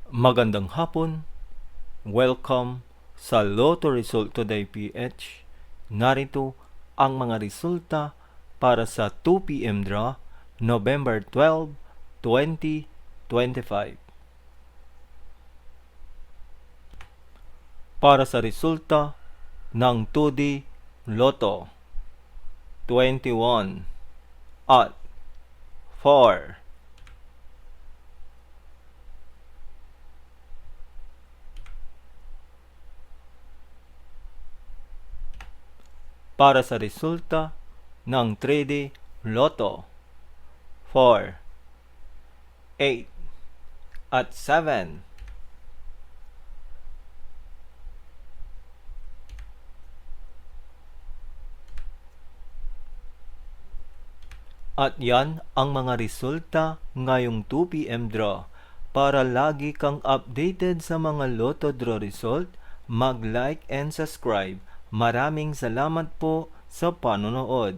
Magandang hapon. Welcome sa Lotto Result Today PH. Narito ang mga resulta para sa 2 p.m. draw, November 12, 2025. Para sa resulta ng 2D Lotto, 21 at 4. Para sa resulta ng 3D Lotto, 4, 8, at 7. At yan ang mga resulta ngayong 2 p.m. draw. Para lagi kang updated sa mga Lotto draw result, mag-like and subscribe. Maraming salamat po sa panonood.